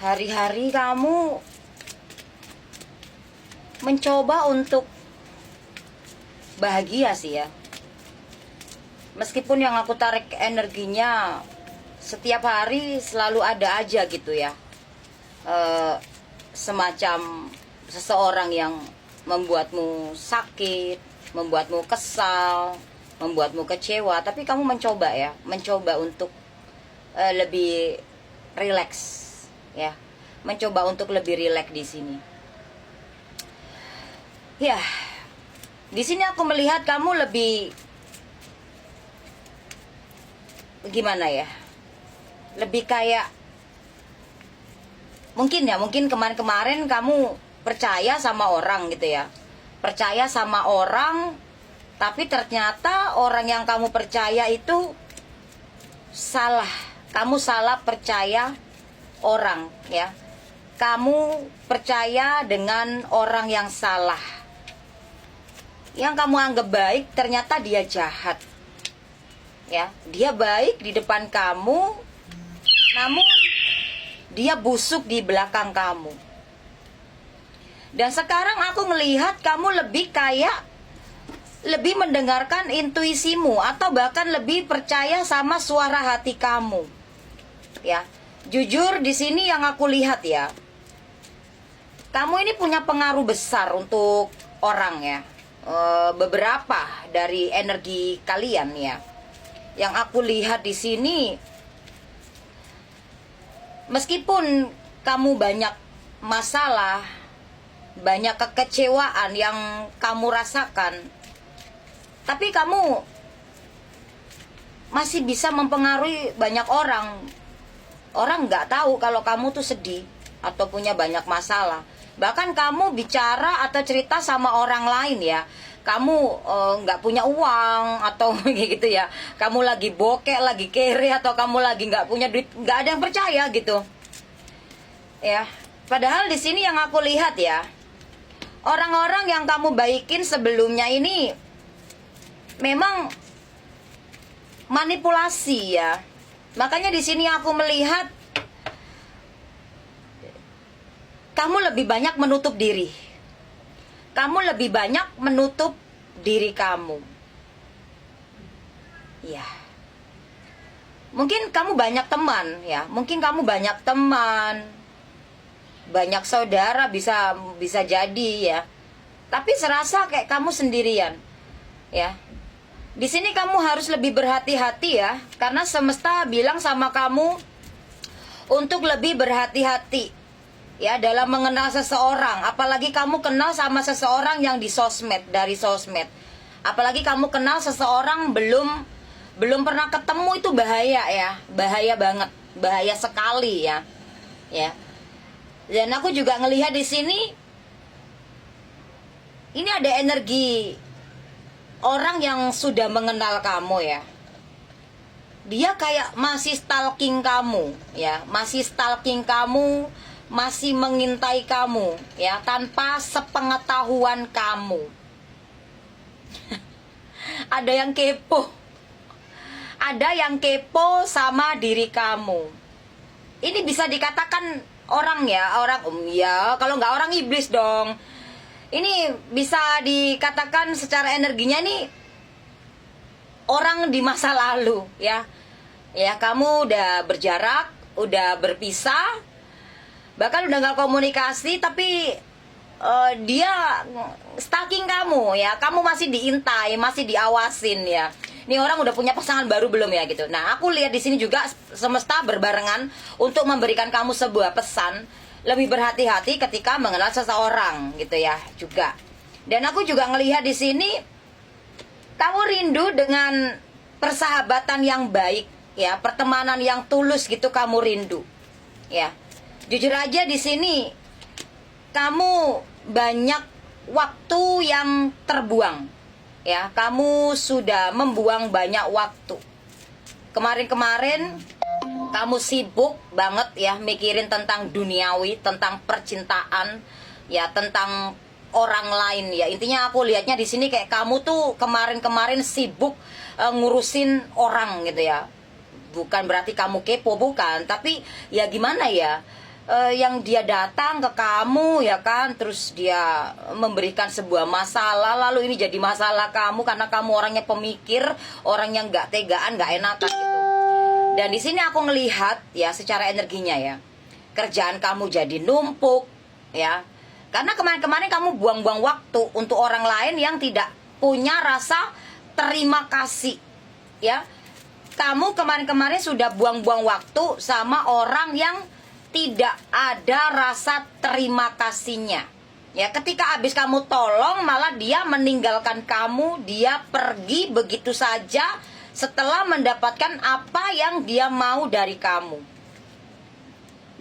hari-hari kamu mencoba untuk bahagia sih ya. Meskipun yang aku tarik energinya setiap hari selalu ada aja gitu ya, semacam seseorang yang membuatmu sakit, membuatmu kesal, membuatmu kecewa. Tapi kamu mencoba untuk lebih rileks ya, mencoba untuk lebih rileks di sini. Ya, di sini aku melihat kamu lebih gimana ya? Lebih kayak mungkin kemarin-kemarin kamu percaya sama orang gitu ya. Percaya sama orang, tapi ternyata orang yang kamu percaya itu salah. Kamu salah percaya orang ya. Kamu percaya dengan orang yang salah. Yang kamu anggap baik ternyata dia jahat. Ya, dia baik di depan kamu, namun dia busuk di belakang kamu. Dan sekarang aku melihat kamu lebih mendengarkan intuisimu, atau bahkan lebih percaya sama suara hati kamu. Ya, jujur di sini yang aku lihat ya, kamu ini punya pengaruh besar untuk orang ya. Beberapa dari energi kalian ya, yang aku lihat di sini, meskipun kamu banyak masalah, banyak kekecewaan yang kamu rasakan, tapi kamu masih bisa mempengaruhi banyak orang. Orang nggak tahu kalau kamu tuh sedih atau punya banyak masalah. Bahkan kamu bicara atau cerita sama orang lain ya, kamu nggak punya uang atau gitu ya, kamu lagi bokek, lagi kere, atau kamu lagi nggak punya duit, nggak ada yang percaya gitu ya. Padahal di sini yang aku lihat ya, orang-orang yang kamu baikin sebelumnya ini memang manipulasi ya. Makanya di sini aku melihat kamu lebih banyak menutup diri. Kamu lebih banyak menutup diri kamu. Ya. Mungkin kamu banyak teman ya, mungkin kamu banyak teman, banyak saudara, bisa jadi ya. Tapi serasa kayak kamu sendirian. Ya. Di sini kamu harus lebih berhati-hati ya, karena semesta bilang sama kamu untuk lebih berhati-hati ya dalam mengenal seseorang. Apalagi kamu kenal sama seseorang yang di sosmed, dari sosmed. Apalagi kamu kenal seseorang belum pernah ketemu, itu bahaya ya, bahaya banget, bahaya sekali ya. Ya. Dan aku juga ngelihat di sini ini ada energi orang yang sudah mengenal kamu ya. Dia kayak masih stalking kamu ya, masih stalking kamu, masih mengintai kamu ya, tanpa sepengetahuan kamu. Ada yang kepo. Ada yang kepo sama diri kamu. Ini bisa dikatakan orang ya, ya, kalau nggak orang iblis dong. Ini bisa dikatakan secara energinya nih orang di masa lalu ya. Ya, kamu udah berjarak, udah berpisah, bahkan udah nggak komunikasi, tapi dia stalking kamu ya. Kamu masih diintai, masih diawasin ya. Ini orang udah punya pasangan baru belum ya gitu. Nah, aku lihat di sini juga semesta berbarengan untuk memberikan kamu sebuah pesan, lebih berhati-hati ketika mengenal seseorang gitu ya juga. Dan aku juga ngelihat di sini kamu rindu dengan persahabatan yang baik ya, pertemanan yang tulus gitu, kamu rindu ya. Jujur aja di sini kamu banyak waktu yang terbuang ya, kamu sudah membuang banyak waktu. Kemarin-kemarin kamu sibuk banget ya mikirin tentang duniawi, tentang percintaan ya, tentang orang lain ya. Intinya aku lihatnya di sini kayak kamu tuh kemarin-kemarin sibuk ngurusin orang gitu ya. Bukan berarti kamu kepo, bukan, tapi ya gimana ya, yang dia datang ke kamu ya kan, terus dia memberikan sebuah masalah, lalu ini jadi masalah kamu karena kamu orangnya pemikir, orang yang nggak tegaan, nggak enakan gitu. Dan di sini aku ngelihat ya secara energinya ya, kerjaan kamu jadi numpuk ya, karena kemarin-kemarin kamu buang-buang waktu untuk orang lain yang tidak punya rasa terima kasih ya. Kamu kemarin-kemarin sudah buang-buang waktu sama orang yang tidak ada rasa terima kasihnya. Ya, ketika habis kamu tolong malah dia meninggalkan kamu, dia pergi begitu saja setelah mendapatkan apa yang dia mau dari kamu.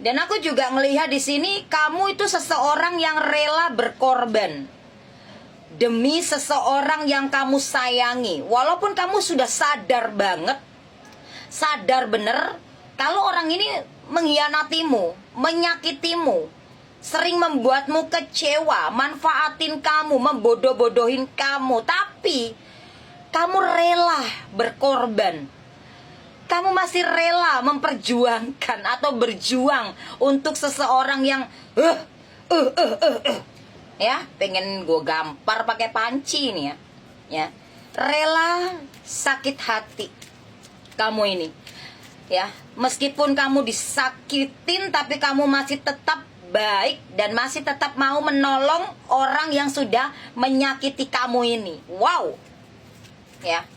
Dan aku juga melihat di sini kamu itu seseorang yang rela berkorban demi seseorang yang kamu sayangi. Walaupun kamu sudah sadar banget, sadar bener kalau orang ini mengkhianatimu, menyakitimu, sering membuatmu kecewa, manfaatin kamu, membodoh-bodohin kamu, tapi kamu rela berkorban. Kamu masih rela memperjuangkan atau berjuang untuk seseorang yang ya, pengen gue gampar pakai panci nih ya. Ya, rela sakit hati kamu ini. Ya, meskipun kamu disakitin tapi kamu masih tetap baik dan masih tetap mau menolong orang yang sudah menyakiti kamu ini. Wow. Ya.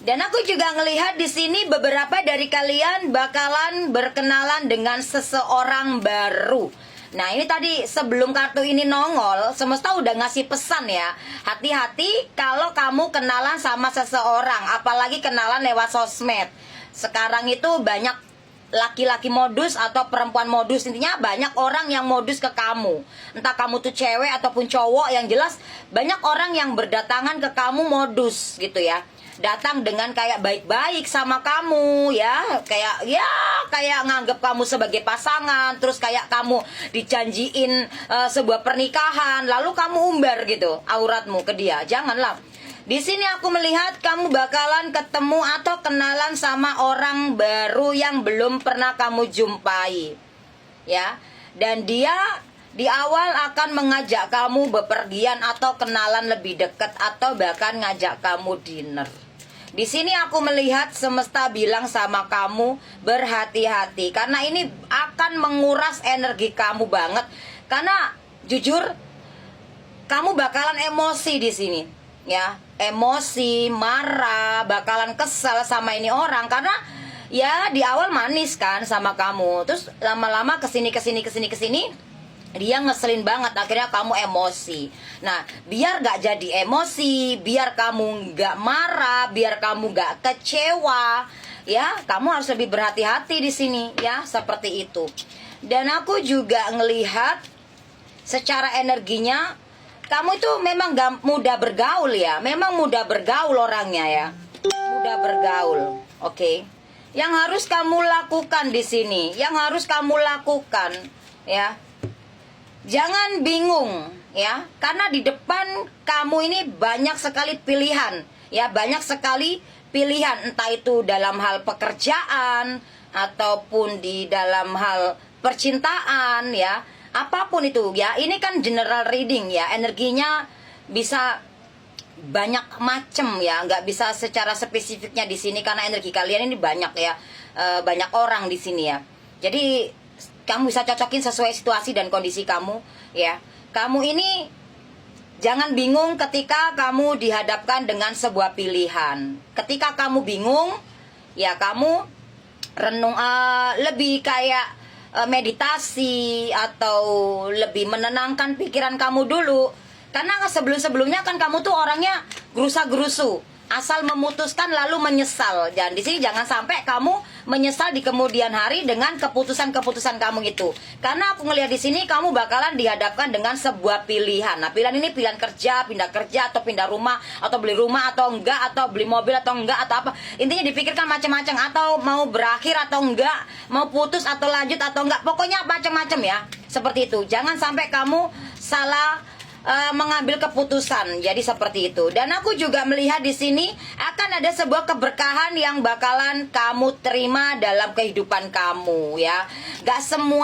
Dan aku juga ngelihat di sini beberapa dari kalian bakalan berkenalan dengan seseorang baru. Nah, ini tadi sebelum kartu ini nongol, semesta udah ngasih pesan ya. Hati-hati kalau kamu kenalan sama seseorang, apalagi kenalan lewat sosmed. Sekarang itu banyak laki-laki modus atau perempuan modus. Intinya banyak orang yang modus ke kamu. Entah kamu tuh cewek ataupun cowok, yang jelas banyak orang yang berdatangan ke kamu modus gitu ya. Datang dengan kayak baik-baik sama kamu ya, kayak nganggep kamu sebagai pasangan, terus kayak kamu dijanjiin sebuah pernikahan, lalu kamu umbar gitu auratmu ke dia. Janganlah. Di sini aku melihat kamu bakalan ketemu atau kenalan sama orang baru yang belum pernah kamu jumpai. Ya. Dan dia di awal akan mengajak kamu bepergian atau kenalan lebih dekat atau bahkan ngajak kamu dinner. Di sini aku melihat semesta bilang sama kamu berhati-hati karena ini akan menguras energi kamu banget. Karena jujur kamu bakalan emosi di sini. Ya, emosi, marah, bakalan kesel sama ini orang karena ya di awal manis kan sama kamu, terus lama-lama kesini dia ngeselin banget, akhirnya kamu emosi. Nah, biar gak jadi emosi, biar kamu gak marah, biar kamu gak kecewa, ya kamu harus lebih berhati-hati di sini ya, seperti itu. Dan aku juga ngelihat secara energinya kamu itu memang gak mudah bergaul ya. Memang mudah bergaul orangnya ya. Mudah bergaul. Oke. Yang harus kamu lakukan di sini, yang harus kamu lakukan ya. Jangan bingung ya. Karena di depan kamu ini banyak sekali pilihan. Ya, banyak sekali pilihan, entah itu dalam hal pekerjaan ataupun di dalam hal percintaan ya. Apapun itu ya, ini kan general reading ya, energinya bisa banyak macem ya, nggak bisa secara spesifiknya di sini karena energi kalian ini banyak ya, banyak orang di sini ya. Jadi kamu bisa cocokin sesuai situasi dan kondisi kamu ya. Kamu ini jangan bingung ketika kamu dihadapkan dengan sebuah pilihan. Ketika kamu bingung ya, kamu renung, lebih kayak meditasi atau lebih menenangkan pikiran kamu dulu. Karena sebelum-sebelumnya kan kamu tuh orangnya gerusa-gerusu, asal memutuskan lalu menyesal. Dan di sini jangan sampai kamu menyesal di kemudian hari dengan keputusan-keputusan kamu itu. Karena aku ngelihat di sini kamu bakalan dihadapkan dengan sebuah pilihan. Nah, pilihan ini pilihan kerja, pindah kerja atau pindah rumah, atau beli rumah atau enggak, atau beli mobil atau enggak, atau apa. Intinya dipikirkan macam-macam, atau mau berakhir atau enggak, mau putus atau lanjut atau enggak. Pokoknya macam-macam ya. Seperti itu. Jangan sampai kamu salah mengambil keputusan. Jadi seperti itu. Dan aku juga melihat di sini akan ada sebuah keberkahan yang bakalan kamu terima dalam kehidupan kamu ya. Gak semua